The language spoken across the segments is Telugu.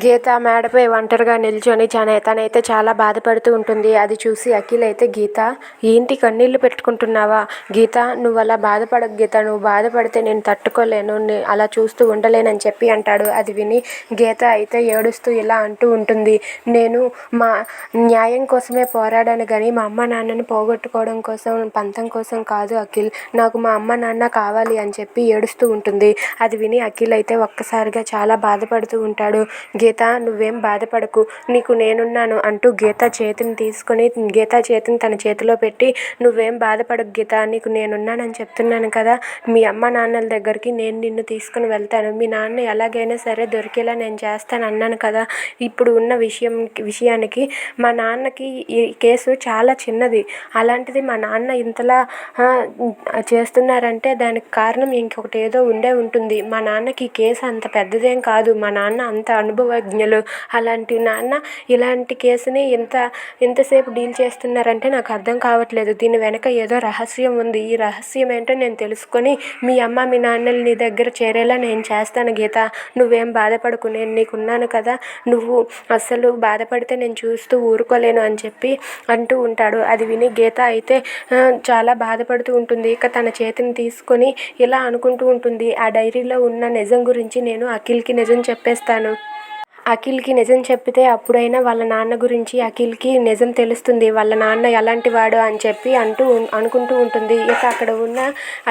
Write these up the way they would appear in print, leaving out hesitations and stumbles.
గీత మేడపై ఒంటరిగా నిల్చొని తనైతే చాలా బాధపడుతూ ఉంటుంది. అది చూసి అఖిల్ అయితే, గీత ఏంటి కన్నీళ్లు పెట్టుకుంటున్నావా? గీత నువ్వు అలా బాధపడకు గీత, నువ్వు బాధపడితే నేను తట్టుకోలేను, అలా చూస్తూ ఉండలేనని చెప్పి అంటాడు. అది విని గీత అయితే ఏడుస్తూ ఇలా అంటూ ఉంటుంది, నేను మా న్యాయం కోసమే పోరాడాను కానీ మా అమ్మ నాన్నని పోగొట్టుకోవడం కోసం, పంతం కోసం కాదు అఖిల్, నాకు మా అమ్మ నాన్న కావాలి అని చెప్పి ఏడుస్తూ ఉంటుంది. అది విని అఖిల్ అయితే ఒక్కసారిగా చాలా బాధపడుతూ ఉంటాడు. గీత నువ్వేం బాధపడకు, నీకు నేనున్నాను అంటూ గీత చేతిని తన చేతిలో పెట్టి, నువ్వేం బాధపడకు గీత, నీకు నేనున్నానని చెప్తున్నాను కదా, మీ అమ్మ నాన్నల దగ్గరికి నేను నిన్ను తీసుకుని వెళ్తాను, మీ నాన్న ఎలాగైనా సరే దొరికేలా నేను చేస్తాను అన్నాను కదా. ఇప్పుడు ఉన్న విషయానికి మా నాన్నకి ఈ కేసు చాలా చిన్నది, అలాంటిది మా నాన్న ఇంతలా చేస్తున్నారంటే దానికి కారణం ఇంకొకటి ఏదో ఉండే ఉంటుంది. మా నాన్నకి ఈ కేసు అంత పెద్దదేం కాదు, మా నాన్న అంత అనుభవజ్ఞులు, అలాంటి నాన్న ఇలాంటి కేసుని ఇంతసేపు డీల్ చేస్తున్నారంటే నాకు అర్థం కావట్లేదు, దీని వెనక ఏదో రహస్యం ఉంది, ఈ రహస్యం ఏంటో నేను తెలుసుకొని మీ అమ్మ మీ నాన్నలు నీ దగ్గర చేరేలా నేను చేస్తాను గీత, నువ్వేం బాధపడకు, నేను నీకున్నాను కదా, నువ్వు అస్సలు బాధపడితే నేను చూస్తూ ఊరుకోలేను అని చెప్పి అంటూ ఉంటాడు. అది విని గీత అయితే చాలా బాధపడుతూ ఉంటుంది. ఇక తన చేతిని తీసుకొని ఇలా అనుకుంటూ ఉంటుంది, ఆ డైరీలో ఉన్న నిజం గురించి నేను అఖిల్కి నిజం చెప్పేస్తాను, అఖిల్కి నిజం చెప్పితే అప్పుడైనా వాళ్ళ నాన్న గురించి అఖిల్కి నిజం తెలుస్తుంది, వాళ్ళ నాన్న ఎలాంటి వాడు అని చెప్పి అనుకుంటూ ఉంటుంది. ఇక అక్కడ ఉన్న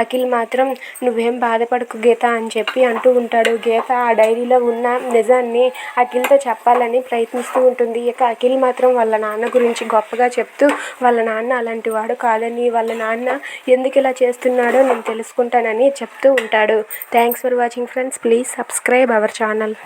అఖిల్ మాత్రం నువ్వేం బాధపడకు గీత అని చెప్పి అంటూ ఉంటాడు. గీత ఆ డైరీలో ఉన్న నిజాన్ని అఖిల్తో చెప్పాలని ప్రయత్నిస్తూ ఉంటుంది. ఇక అఖిల్ మాత్రం వాళ్ళ నాన్న గురించి గొప్పగా చెప్తూ, వాళ్ళ నాన్న అలాంటి వాడు కాదని, వాళ్ళ నాన్న ఎందుకు ఇలా చేస్తున్నాడో నేను తెలుసుకుంటానని చెప్తూ ఉంటాడు. Thanks for watching friends, please subscribe our channel.